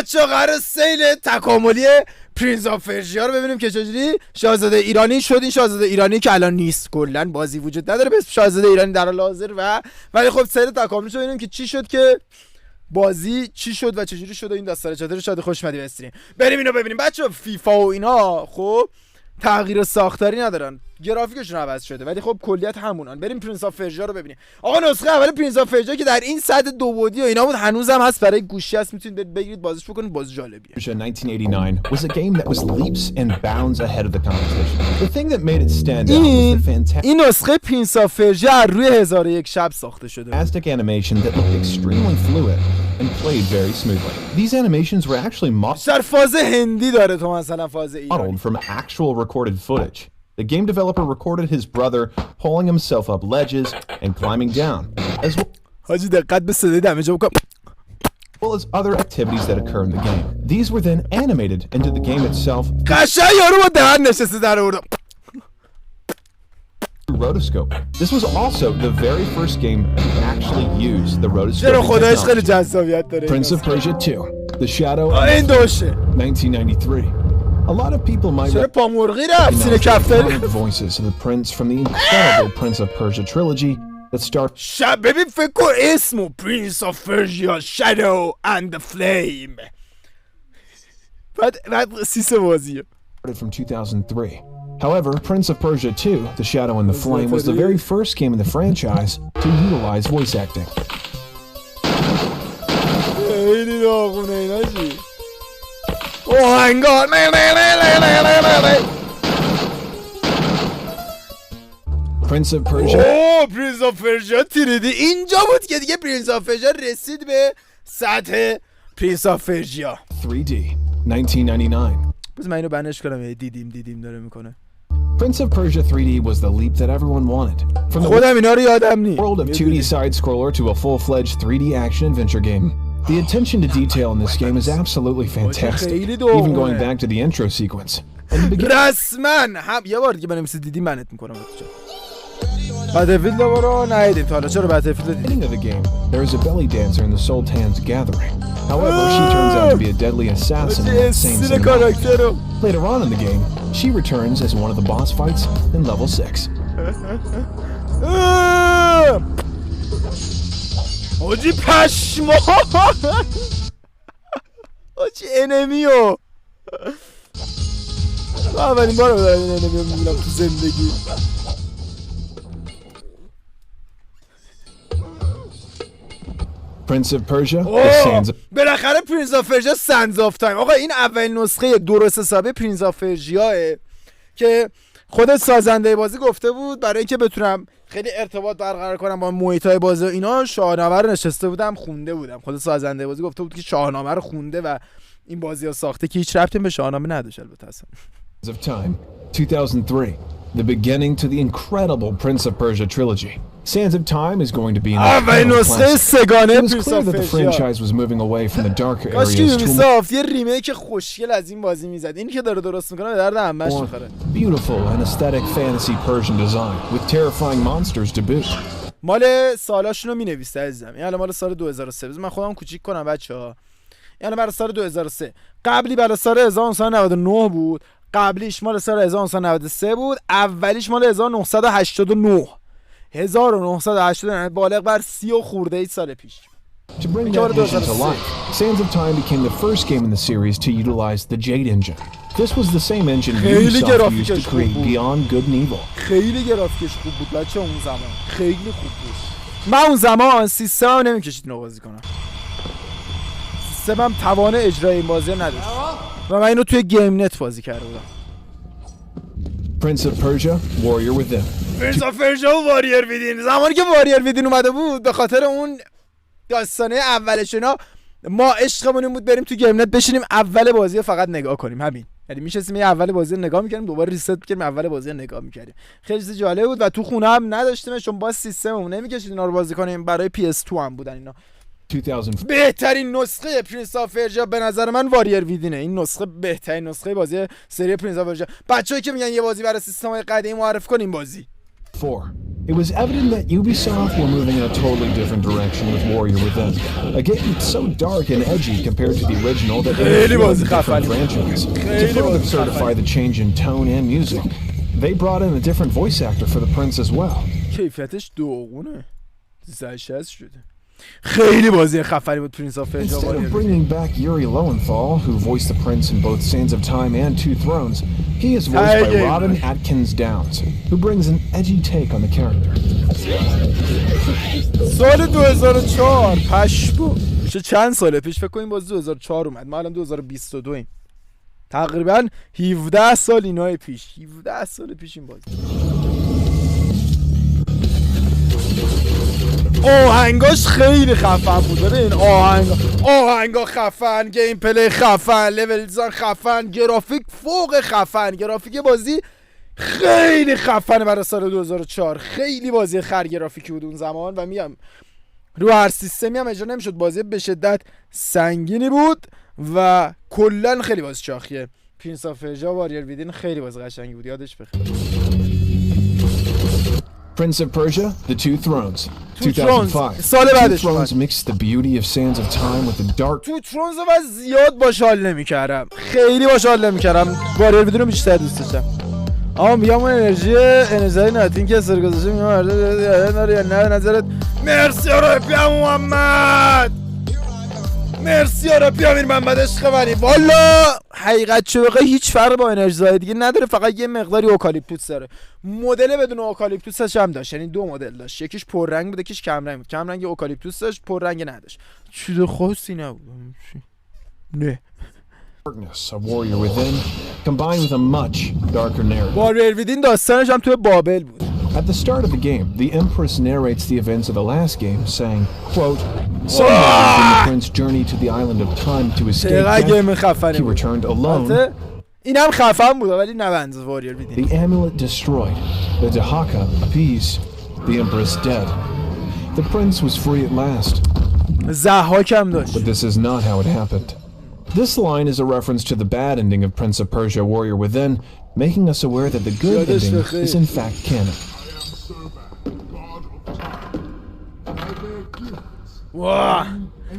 بچه قرار سیل تکاملی پرنس آف پرژیا رو ببینیم که چجوری شاهزاده ایرانی شد. این شاهزاده ایرانی که الان نیست، کلا بازی وجود نداره به اسم شاهزاده ایرانی در حال حاضر، و ولی خب سیل تکاملی رو ببینیم که چی شد، که بازی چی شد و چجوری شد و این داستان چطوری شد. خوش اومدید استریم. بریم اینو ببینیم. بچه فیفا و اینا خب تغییر ساختاری ندارن، گرافیکشون عوض شده ولی خب کلیت همونن. بریم پرنس آف پرژیا رو ببینیم. آقا نسخه اول پرنس آف پرژیا که در این سطح دو بعدی و اینا بود هنوزم هست، برای گوشی هست، میتونید بگیرید بازیش بکنید، بازی جالبیه. Persia 1989 was a game that was leaps and bounds ahead of the competition. The thing that made it stand out was the fantastic این نسخه پرنس آف پرژیا روی 1001 شب ساخته شده. animation that looked extremely fluid and played very smoothly. These animations were actually در فاز هندی داره تو مثلا فاز ایرانی. modeled from actual recorded footage. The game developer recorded his brother pulling himself up ledges and climbing down, as حاجی دقت به صدای دمیجو بکن. well as other activities that occur in the game. These were then animated into the game itself قشنگ یارو با دهن نشسته در آوردم. through rotoscope. This was also the very first game to actually use the چرا rotoscope خدایش خیلی technology. جذابیت داره. Prince of Persia 2, The Shadow این دوشه. 1993. A lot of people might چرا پامرغی رفت سینه recognize the کفتاری. iconic voices of the prince from the incredible Prince of Persia trilogy that started شب ببین فکر کن اسمو پرنس آف پرژیا شادو اند فلیم. بعد سیسه بازیه. from 2003. However, Prince of Persia 2, The Shadow and the Flame was the very first game in the franchise to utilize voice acting. خیلی داغونه اینا چی؟ آهنگار Prince of Persia پرنس آف پرژیا تیریدی اینجا بود که دیگه پرنس آف پرژیا رسید به سطح پرنس آف پرژیا 3D 1999. بس من اینو بنش کنم. دیدیم داره میکنه. Prince of Persia 3D was the leap that everyone wanted. From the خودم اینا رو یادم نی. world of 2D side-scroller to a full-fledged 3D action-adventure game. The attention to detail in this game is absolutely fantastic, even going back to the intro sequence. In the beginning, رسما یه بار دیگه بنویسید دیدیم منت میکنم. بتلفیلد رو ندیدیم تا حالا. چرا بتلفیلد دیدیم؟ of the game, there is a belly dancer in the Sultan's gathering. However, she turns out to be a deadly assassin in that same سین cinematic. کاراکتر رو Later on in the game, she returns as one of the boss fights in level 6. آجی پشما آجی انمیو اولین بار دارم این انمیو میبینم تو زندگی. Prince of Persia, The Sands of بالاخره پرنس آف پرژیا سنز آف تایم. آقا این اولین نسخه درست حسابی پرنس آف پرژیاه که خود سازنده بازی گفته بود برای اینکه بتونم خیلی ارتباط برقرار کنم با محیطای بازی و اینا شاهنامه رو نشسته بودم خونده بودم. خود سازنده بازی گفته بود که شاهنامه رو خونده و این بازی رو ساخته که هیچ ربطی به شاهنامه نداشت البته اصلا. Time, 2003, the beginning to the incredible Prince of Persia trilogy. Sands of Time is going to be an اولین incredible نسخه classic. سگانه It was پرنس clear آف that the پرژیا. franchise was moving away from the darker کاش که areas to a یوبیسافت یه ریمیک خوشگل از این بازی میزد. این که داره درست میکنه به درد همش more میخوره. beautiful and aesthetic fantasy Persian design with terrifying monsters to boot. مال سالاشونو مینویسه عزیزم. این الان مال سال 2003. من خودم کوچیک کنم بچه‌ها. این الان برای سال 2003. قبلی برای سال 1999 بود. قبلیش مال سال 1993 بود. اولیش مال 1989. 1989 بالغ بر 30 و خورده ای سال پیش. To bring that vision to life, Sands of Time became the first game in the series to utilize the Jade engine. This was the same engine Ubisoft used to create Beyond Good and Evil. خیلی گرافیکش خوب بود بچه اون زمان. خیلی خوب بود. من اون زمان سیستمم نمیکشید اینو بازی کنم. سیستمم توان اجرای این بازی نداشت. و من اینو توی گیم نت بازی کرده بودم. Prince of Persia, Warrior Within. پرنس آف پرژیا و واریر ویدین. زمانی که واریر ویدین اومده بود به خاطر اون داستانه اولش اینا ما عشقمون این بود بریم تو گیم نت بشینیم اول بازی فقط نگاه کنیم. همین یعنی میشستیم یه اول بازی رو نگاه میکردیم دوباره ریست میکردیم اول بازی رو نگاه میکردیم. خیلی چیز جالب بود و تو خونه هم نداشتیم چون با سیستممون نمیکشید اینا رو بازی کنیم. برای PS2 هم بودن اینا. 2000. بهترین نسخه پرنس آف پرژیا به نظر من واریر ویدینه. این نسخه بهترین نسخه بازی سری پرنس آف پرژیا. بچه‌ای که میگن یه بازی برای سیستم‌های قدیمی معرفی کنیم بازی 4. It was evident that Ubisoft were moving in a totally different direction with Warrior Within. A game so dark and edgy compared to the original that it was a different franchise. To further certify the change in tone and music, they brought in a different voice actor for the prince as well. کیفیتش دوغونه 360 شده خیلی بازی خفنی بود پرنس آف پرژیا. Instead of bringing back Yuri Lowenthal, who voiced the prince in both Sands of Time and Two Thrones, he is voiced by Robin Atkins Downs, who brings an edgy take on the character. سال 2004 پشمو میشه چند ساله پیش فکر کنیم باز 2004 اومد. ما الان 2022 ایم. تقریبا 17 سال اینای پیش 17 سال پیش این بازی. آهنگاش خیلی خفن بود. این آهنگا خفن، گیم پلی خفن، لول دیزاین خفن، گرافیک فوق خفن. گرافیک بازی خیلی خفنه برای سال 2004. خیلی بازی خر گرافیکی بود اون زمان و میگم رو هر سیستمی هم اجرا نمیشد. بازی به شدت سنگینی بود و کلا خیلی بازی چاخیه. پرنس آف پرژیا واریر ویدین خیلی بازی قشنگی بود. یادش بخیر. Prince of Persia: The Two Thrones, 2005. سال بعدش Two Thrones mixed the beauty of Sands of Time with the dark. تو ترونز من زیاد باش حال نمی‌کردم. خیلی باش حال نمی‌کردم. واریر ویدین رو بیشتر دوست داشتم. اما میگم اون انرژی ناتین که سر گذاشته میگم یا نه نظرت. مرسی ربی محمد، مرسی ربی امیر محمد عشق منی. والا حقیقت چه بقیه هیچ فرق با انرژی دیگه نداره، فقط یه مقداری اوکالیپتوس داره. مدل بدون اوکالیپتوسش هم داشت، یعنی دو مدل داشت، یکیش پررنگ بود یکیش کم رنگ بود. کم رنگ اوکالیپتوس داشت، پررنگ نداشت. چیز خاصی نبود. نه Darkness of Warrior Within, combined with a much darker narrative. واریر ویدین داستانش هم توی بابل بود. At the start of the game, the Empress narrates the events of the last game, saying, quote, "Somehow when the prince journeyed to the island of time to escape death, he returned alone." این هم خفن بود ولی نه بنز واریر ویدین. The amulet destroyed, the Dahaka appeased, the Empress dead. The prince was free at last. ضحاک هم داشت. But this is not how it happened. This line is a reference to the bad ending of Prince of Persia: Warrior Within, making us aware that the good ending is in fact canon. واه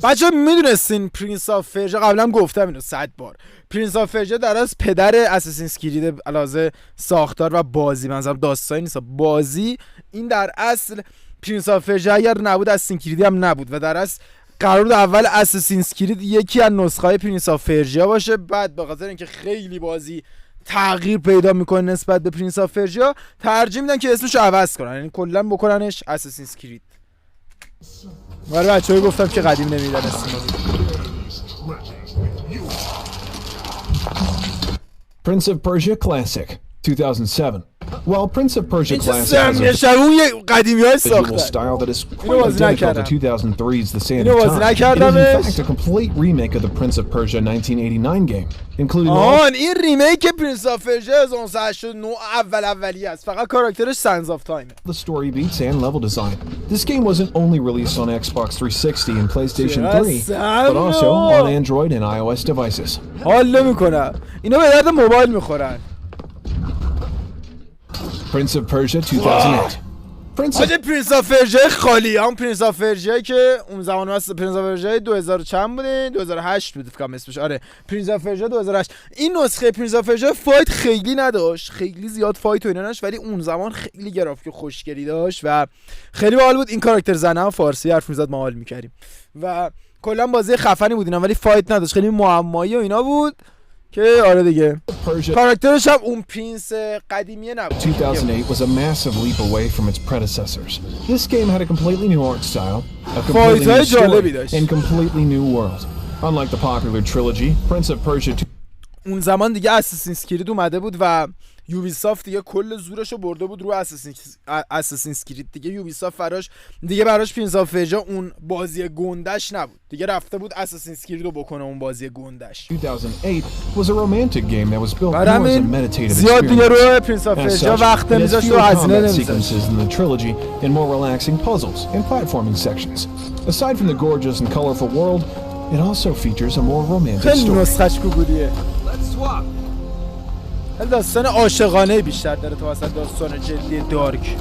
بچه میدونستین پرنس آف پرژیا، قبلا گفتم اینو 100 بار، پرنس آف پرژیا در از پدر اساسینز کرید علاوه ساختار و بازی، منظورم داستانی نیست بازی، این در اصل پرنس آف پرژیا اگر نبود اساسینز کرید هم نبود و در اصل قرار بود اول اساسینز کرید یکی از نسخه‌های پرنس آف پرژیا باشه، بعد به خاطر اینکه خیلی بازی تغییر پیدا میکنه نسبت به پرنس آف پرژیا ترجیح میدن که اسمش رو عوض کنن، یعنی کلا بکننش اساسینز کرید. برای بچه‌ها گفتم که قدیم نمیدونستم. Prince of Persia Classic, 2007. While Prince of Persia Classic has a visual style that is quite identical to 2003's The Sands of Time, it is in fact a complete remake of the Prince of Persia 1989 game, including all... این ریمیک پرنس آف پرژیا 1989 اولی است، فقط کاراکترش سنز آف تایم. The story beats and level design. This game wasn't only released on Xbox 360 and PlayStation 3, but also on Android and iOS devices. حال نمی‌کنم. اینا به درد موبایل می‌خورن. Prince of Persia 2008. پرنس آف پرژیا خالی، هم پرنس آف پرژیا که اون زمان واسه پرنس آف پرژیا 2000 چند بوده؟ 2008 بود فکر کنم اسمش. آره پرنس آف پرژیا 2008. این نسخه پرنس آف پرژیا فایت خیلی نداشت، خیلی زیاد فایت و اینا نداشت، ولی اون زمان خیلی گرافیک خوشگلی داشت و خیلی باحال بود. این کاراکتر زنه هم فارسی حرف میزد، ما حال می‌کردیم و کلا بازی خفنی بود اینا، ولی فایت نداشت، خیلی معمایی و اینا بود که آره دیگه کاراکترش هم اون پرنس قدیمیه نبود. 2008 was a massive leap away from its predecessors. This game had a completely new art style, a completely new story, and completely new world. Unlike the popular trilogy, Prince of Persia 2. اون زمان دیگه اساسینز کرید اومده بود و یوبیسافت دیگه کل زورشو برده بود رو اساسینز کرید دیگه. یوبیسافت براش پرنس آف پرژیا اون بازی گندش نبود دیگه، رفته بود اساسینز کرید رو بکنه اون بازی گندش. 2008 was a romantic game that was built more as a meditative زیاد دیگه رو پرنس آف پرژیا وقت نمیذاشت و هزینه نمیذاشت. in the trilogy and more relaxing puzzles and platforming sections. Aside from the gorgeous and colorful world, it also features a more romantic story. خیلی نسخش کوبودیه. داستان عاشقانه بیشتر داره تو واسه داستان جدی دارک.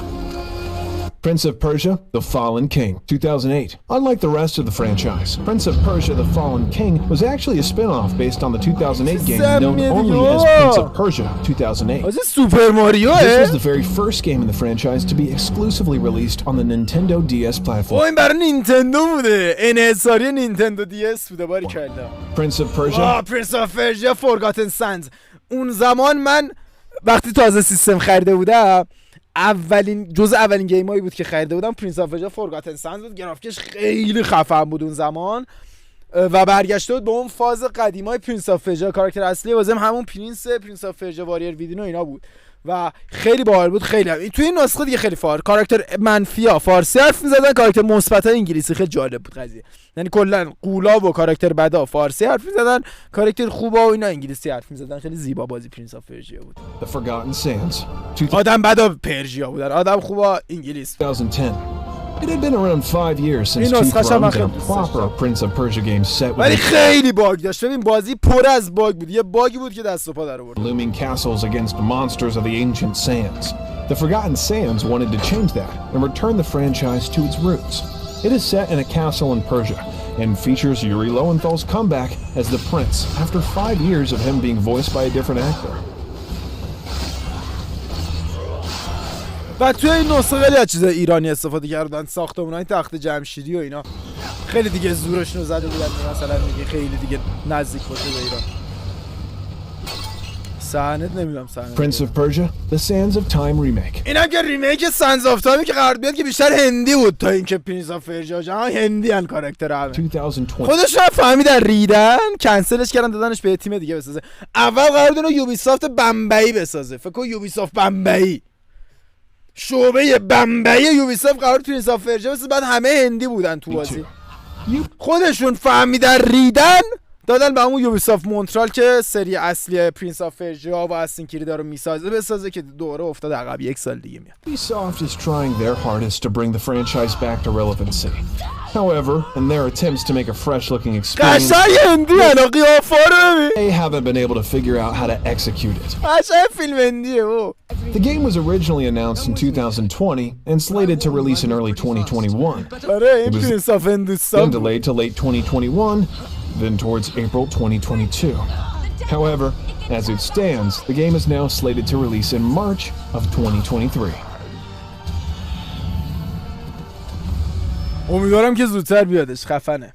Prince of Persia, The Fallen King, 2008. Unlike the rest of the franchise, Prince of Persia, The Fallen King was actually a spin-off based on the 2008 game known only as Prince of Persia, 2008. Was it Super Mario? This was the very first game in the franchise to be exclusively released on the Nintendo DS platform. این برای نینتندو بوده. انحصاری نینتندو DS بوده. باریکلا. Prince of Persia. Prince of Persia Forgotten Sands. اون زمان من وقتی تازه سیستم خریده بودم اولین گیمایی بود که خریده بودم پرنس آف پرژیا فورگاتن سانز بود. گرافیکش خیلی خفن بود اون زمان و برگشته بود به اون فاز قدیمای پرنس آف پرژیا. کاراکتر اصلی بازم همون پرنس آف پرژیا واریر ویدینو اینا بود و خیلی باحال بود. خیلی توی این نسخه دیگه خیلی کاراکتر منفی‌ها فارسی حرف می‌زدن، کاراکتر مثبت‌ها انگلیسی. خیلی جالب بود قضیه. یعنی کلا قولا و کاراکتر بدا فارسی حرف می‌زدن، کاراکتر خوبا و اینا انگلیسی حرف می‌زدن. خیلی زیبا بازی پرنس آف پرژیا بود. The Forgotten Sands. آدم بدا پرژیا بودن، آدم خوبا انگلیس. 2010. It had been around 5 years since two thrones and a proper Prince of Persia game set ولی خیلی باگ داشت. ببین بازی پر از باگ بود. یه باگی بود که دست و پا در آورد. Looming castles against monsters of the ancient sands. The Forgotten Sands wanted to change that and return the franchise to its roots. It is set in a castle in Persia and features Yuri Lowenthal's comeback as the prince after 5 years of him being voiced by a different actor. و توی این نسخه خیلی از چیزای ایرانی استفاده کردن. ساختمان‌های تخت جمشیدی و اینا خیلی دیگه زورشون رو زده بودن، مثلا میگه خیلی دیگه نزدیک باشه به ایران. صحنه نمیدونم صحنه Prince of Persia: The Sands of Time remake. اینم که ریمیک سانز آف تایمی که قرار بیاد که بیشتر هندی بود تا اینکه پرنس آف پرژیا جا هندی ان کاراکتر همه. 2020. خودش رو فهمیدن ریدن، کنسلش کردن دادنش به تیم دیگه بسازه. اول قرار بود اینو یوبیسافت بمبئی بسازه. فکر کن یوبیسافت بمبئی، شعبه بمبئی یوبیسافت قرار پرنس آف پرژیا بسازه. بعد همه هندی بودن تو بازی. خودشون فهمیدن ریدن دادن به همون یوبیسافت مونترال که سری اصلی پرنس آف پرژیا و اساسین کرید رو میسازه بسازه که دوره افتاد عقب. 1 سال دیگه میاد. Ubisoft is trying their hardest to bring the franchise back to relevancy. However, in their attempts to make a fresh-looking experience, قشنگ هندی انا قیافا رو ببین. they haven't been able to figure out how to execute it. قشنگ فیلم هندیه او. The game was originally announced in 2020 and slated to release in early 2021. آره این It was پرنس آف then هندوستان. delayed to late 2021, then towards April 2022. However, as it stands, the game is now slated to release in March of 2023. امیدوارم که زودتر بیادش. خفنه.